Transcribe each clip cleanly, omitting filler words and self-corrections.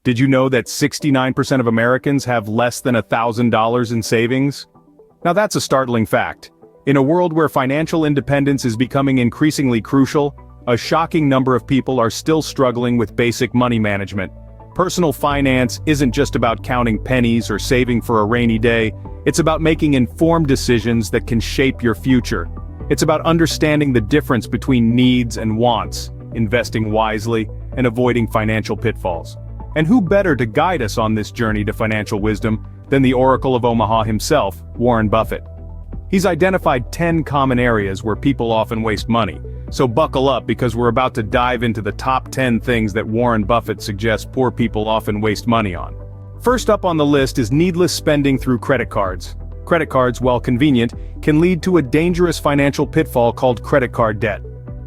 Did you know that 69% of Americans have less than $1,000 in savings? Now that's a startling fact. In a world where financial independence is becoming increasingly crucial, a shocking number of people are still struggling with basic money management. Personal finance isn't just about counting pennies or saving for a rainy day, it's about making informed decisions that can shape your future. It's about understanding the difference between needs and wants, investing wisely, and avoiding financial pitfalls. And who better to guide us on this journey to financial wisdom than the Oracle of Omaha himself, Warren Buffett. He's identified 10 common areas where people often waste money, so buckle up because we're about to dive into the top 10 things that Warren Buffett suggests poor people often waste money on. First up on the list is needless spending through credit cards. Credit cards, while convenient, can lead to a dangerous financial pitfall called credit card debt.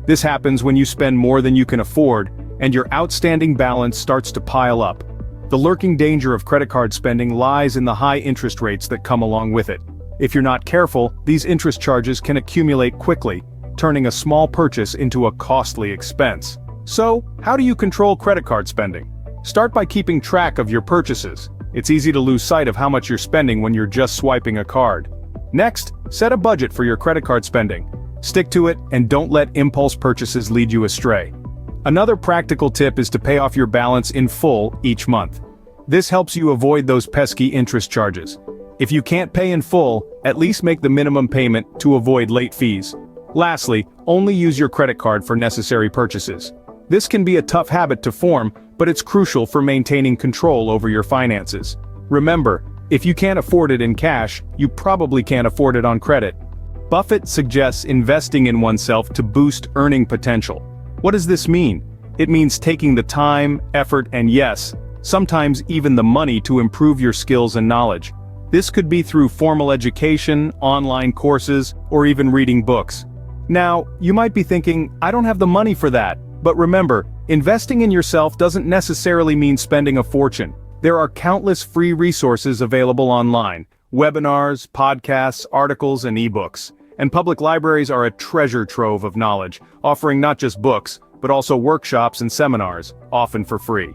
This happens when you spend more than you can afford, and your outstanding balance starts to pile up. The lurking danger of credit card spending lies in the high interest rates that come along with it. If you're not careful, these interest charges can accumulate quickly, turning a small purchase into a costly expense. So, how do you control credit card spending? Start by keeping track of your purchases. It's easy to lose sight of how much you're spending when you're just swiping a card. Next, set a budget for your credit card spending. Stick to it and don't let impulse purchases lead you astray. Another practical tip is to pay off your balance in full each month. This helps you avoid those pesky interest charges. If you can't pay in full, at least make the minimum payment to avoid late fees. Lastly, only use your credit card for necessary purchases. This can be a tough habit to form, but it's crucial for maintaining control over your finances. Remember, if you can't afford it in cash, you probably can't afford it on credit. Buffett suggests investing in oneself to boost earning potential. What does this mean? It means taking the time, effort, and yes, sometimes even the money to improve your skills and knowledge. This could be through formal education, online courses, or even reading books. Now, you might be thinking, I don't have the money for that. But remember, investing in yourself doesn't necessarily mean spending a fortune. There are countless free resources available online: webinars, podcasts, articles, and ebooks. And public libraries are a treasure trove of knowledge, offering not just books, but also workshops and seminars, often for free.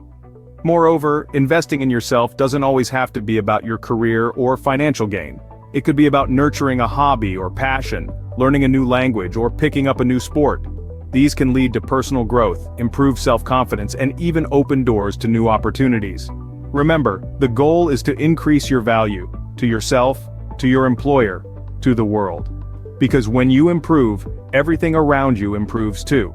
Moreover, investing in yourself doesn't always have to be about your career or financial gain. It could be about nurturing a hobby or passion, learning a new language, or picking up a new sport. These can lead to personal growth, improved self-confidence, and even open doors to new opportunities. Remember, the goal is to increase your value, to yourself, to your employer, to the world. Because when you improve, everything around you improves too.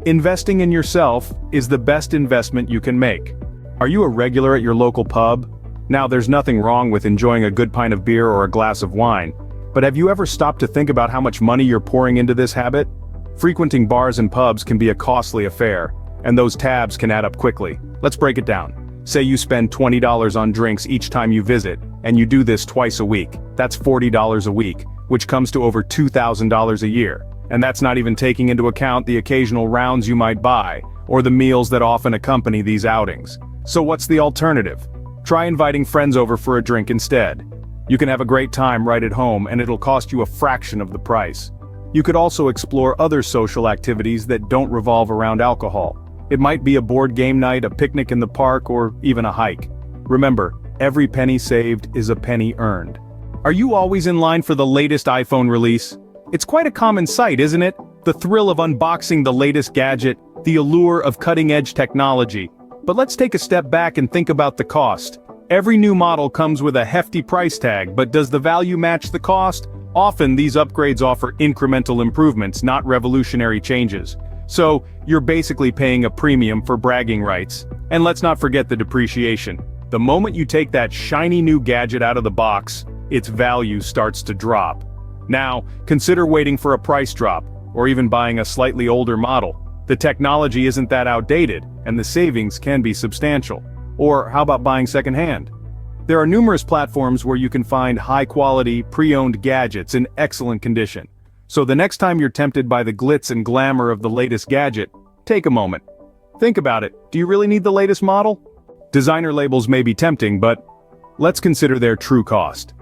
Investing in yourself is the best investment you can make. Are you a regular at your local pub? Now, there's nothing wrong with enjoying a good pint of beer or a glass of wine, but have you ever stopped to think about how much money you're pouring into this habit? Frequenting bars and pubs can be a costly affair, and those tabs can add up quickly. Let's break it down. Say you spend $20 on drinks each time you visit, and you do this twice a week. That's $40 a week, which comes to over $2,000 a year. And that's not even taking into account the occasional rounds you might buy, or the meals that often accompany these outings. So what's the alternative? Try inviting friends over for a drink instead. You can have a great time right at home, and it'll cost you a fraction of the price. You could also explore other social activities that don't revolve around alcohol. It might be a board game night, a picnic in the park, or even a hike. Remember, every penny saved is a penny earned. Are you always in line for the latest iPhone release? It's quite a common sight, isn't it? The thrill of unboxing the latest gadget, the allure of cutting-edge technology. But let's take a step back and think about the cost. Every new model comes with a hefty price tag, but does the value match the cost? Often these upgrades offer incremental improvements, not revolutionary changes. So, you're basically paying a premium for bragging rights. And let's not forget the depreciation. The moment you take that shiny new gadget out of the box, its value starts to drop. Now, consider waiting for a price drop, or even buying a slightly older model. The technology isn't that outdated, and the savings can be substantial. Or how about buying secondhand? There are numerous platforms where you can find high-quality, pre-owned gadgets in excellent condition. So the next time you're tempted by the glitz and glamour of the latest gadget, take a moment. Think about it. Do you really need the latest model? Designer labels may be tempting, but let's consider their true cost.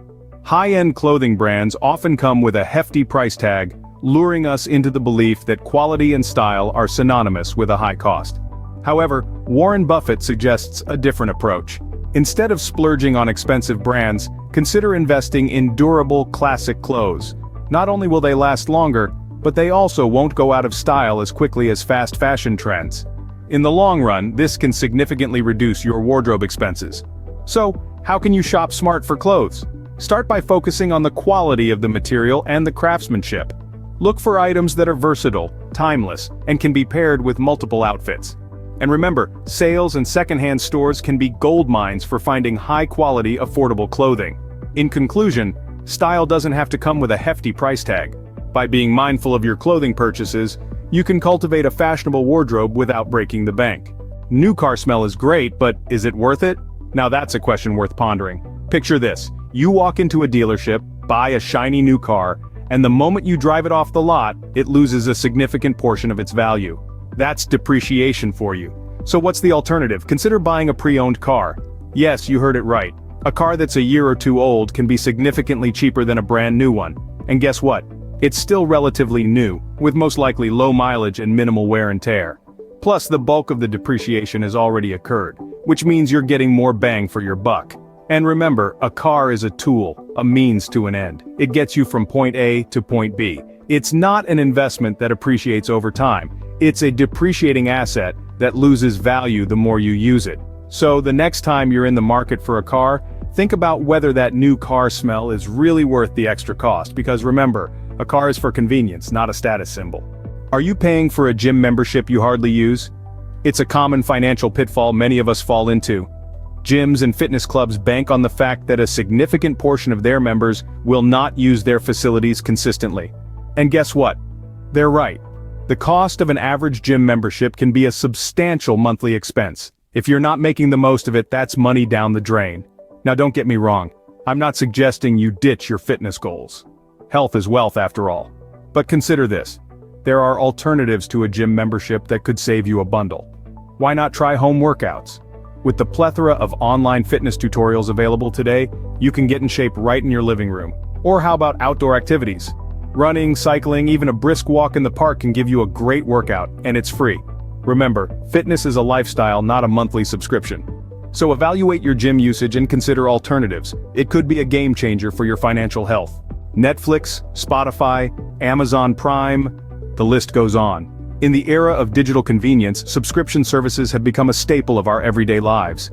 High-end clothing brands often come with a hefty price tag, luring us into the belief that quality and style are synonymous with a high cost. However, Warren Buffett suggests a different approach. Instead of splurging on expensive brands, consider investing in durable, classic clothes. Not only will they last longer, but they also won't go out of style as quickly as fast fashion trends. In the long run, this can significantly reduce your wardrobe expenses. So, how can you shop smart for clothes? Start by focusing on the quality of the material and the craftsmanship. Look for items that are versatile, timeless, and can be paired with multiple outfits. And remember, sales and secondhand stores can be gold mines for finding high-quality, affordable clothing. In conclusion, style doesn't have to come with a hefty price tag. By being mindful of your clothing purchases, you can cultivate a fashionable wardrobe without breaking the bank. New car smell is great, but is it worth it? Now that's a question worth pondering. Picture this. You walk into a dealership, buy a shiny new car, and the moment you drive it off the lot, it loses a significant portion of its value. That's depreciation for you. So what's the alternative? Consider buying a pre-owned car. Yes, you heard it right. A car that's a year or two old can be significantly cheaper than a brand new one. And guess what? It's still relatively new, with most likely low mileage and minimal wear and tear. Plus, the bulk of the depreciation has already occurred, which means you're getting more bang for your buck. And remember, a car is a tool, a means to an end. It gets you from point A to point B. It's not an investment that appreciates over time. It's a depreciating asset that loses value the more you use it. So the next time you're in the market for a car, think about whether that new car smell is really worth the extra cost, because remember, a car is for convenience, not a status symbol. Are you paying for a gym membership you hardly use? It's a common financial pitfall many of us fall into. Gyms and fitness clubs bank on the fact that a significant portion of their members will not use their facilities consistently. And guess what? They're right. The cost of an average gym membership can be a substantial monthly expense. If you're not making the most of it, that's money down the drain. Now don't get me wrong, I'm not suggesting you ditch your fitness goals. Health is wealth after all. But consider this. There are alternatives to a gym membership that could save you a bundle. Why not try home workouts? With the plethora of online fitness tutorials available today, you can get in shape right in your living room. Or how about outdoor activities? Running, cycling, even a brisk walk in the park can give you a great workout, and it's free. Remember, fitness is a lifestyle, not a monthly subscription. So evaluate your gym usage and consider alternatives. It could be a game changer for your financial health. Netflix, Spotify, Amazon Prime, the list goes on. In the era of digital convenience, subscription services have become a staple of our everyday lives.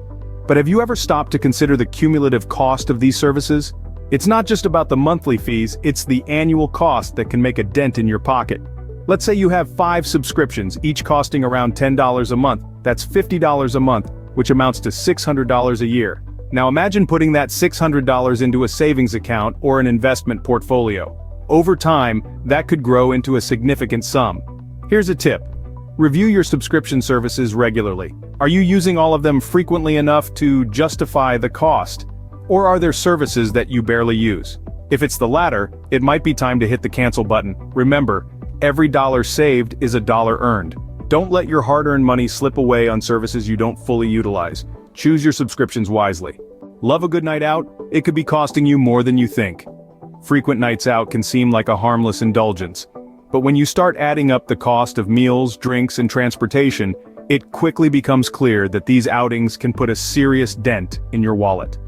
But have you ever stopped to consider the cumulative cost of these services? It's not just about the monthly fees, it's the annual cost that can make a dent in your pocket. Let's say you have 5 subscriptions, each costing around $10 a month. That's $50 a month, which amounts to $600 a year. Now imagine putting that $600 into a savings account or an investment portfolio. Over time, that could grow into a significant sum. Here's a tip. Review your subscription services regularly. Are you using all of them frequently enough to justify the cost? Or are there services that you barely use? If it's the latter, it might be time to hit the cancel button. Remember, every dollar saved is a dollar earned. Don't let your hard-earned money slip away on services you don't fully utilize. Choose your subscriptions wisely. Love a good night out? It could be costing you more than you think. Frequent nights out can seem like a harmless indulgence. But when you start adding up the cost of meals, drinks, and transportation, it quickly becomes clear that these outings can put a serious dent in your wallet.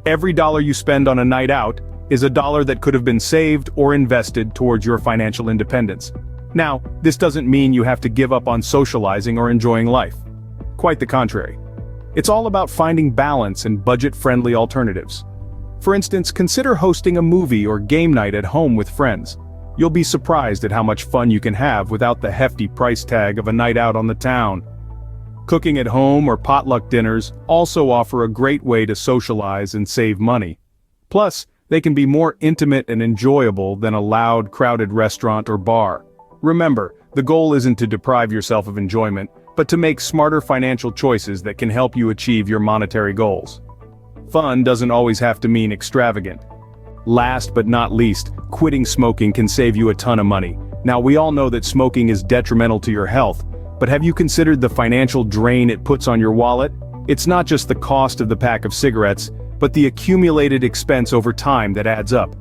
Every dollar you spend on a night out is a dollar that could have been saved or invested towards your financial independence. Now, this doesn't mean you have to give up on socializing or enjoying life. Quite the contrary. It's all about finding balance and budget-friendly alternatives. For instance, consider hosting a movie or game night at home with friends. You'll be surprised at how much fun you can have without the hefty price tag of a night out on the town. Cooking at home or potluck dinners also offer a great way to socialize and save money. Plus, they can be more intimate and enjoyable than a loud, crowded restaurant or bar. Remember, the goal isn't to deprive yourself of enjoyment, but to make smarter financial choices that can help you achieve your monetary goals. Fun doesn't always have to mean extravagant. Last but not least, quitting smoking can save you a ton of money. Now, we all know that smoking is detrimental to your health, but have you considered the financial drain it puts on your wallet? It's not just the cost of the pack of cigarettes, but the accumulated expense over time that adds up.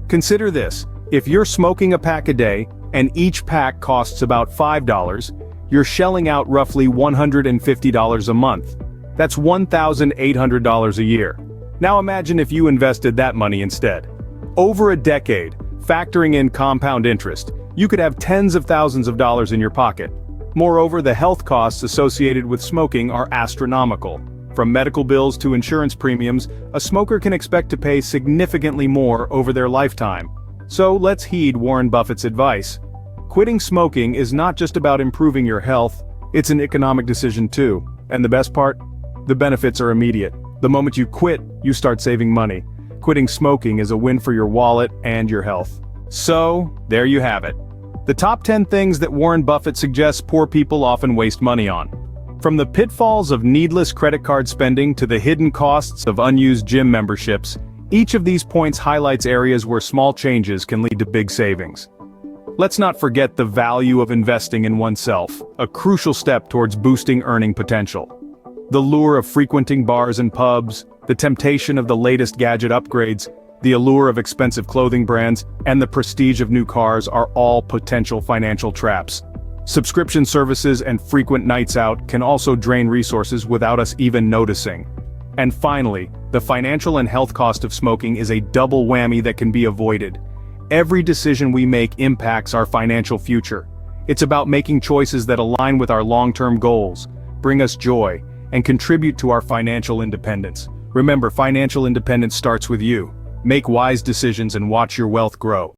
Consider this, if you're smoking a pack a day, and each pack costs about $5, you're shelling out roughly $150 a month. That's $1,800 a year. Now imagine if you invested that money instead. Over a decade, factoring in compound interest, you could have tens of thousands of dollars in your pocket. Moreover, the health costs associated with smoking are astronomical. From medical bills to insurance premiums, a smoker can expect to pay significantly more over their lifetime. So let's heed Warren Buffett's advice. Quitting smoking is not just about improving your health, it's an economic decision too. And the best part? The benefits are immediate. The moment you quit, you start saving money. Quitting smoking is a win for your wallet and your health. So, there you have it. The top 10 things that Warren Buffett suggests poor people often waste money on. From the pitfalls of needless credit card spending to the hidden costs of unused gym memberships, each of these points highlights areas where small changes can lead to big savings. Let's not forget the value of investing in oneself, a crucial step towards boosting earning potential. The lure of frequenting bars and pubs, the temptation of the latest gadget upgrades, the allure of expensive clothing brands, and the prestige of new cars are all potential financial traps. Subscription services and frequent nights out can also drain resources without us even noticing. And finally, the financial and health cost of smoking is a double whammy that can be avoided. Every decision we make impacts our financial future. It's about making choices that align with our long-term goals, bring us joy, and contribute to our financial independence. Remember, financial independence starts with you. Make wise decisions and watch your wealth grow.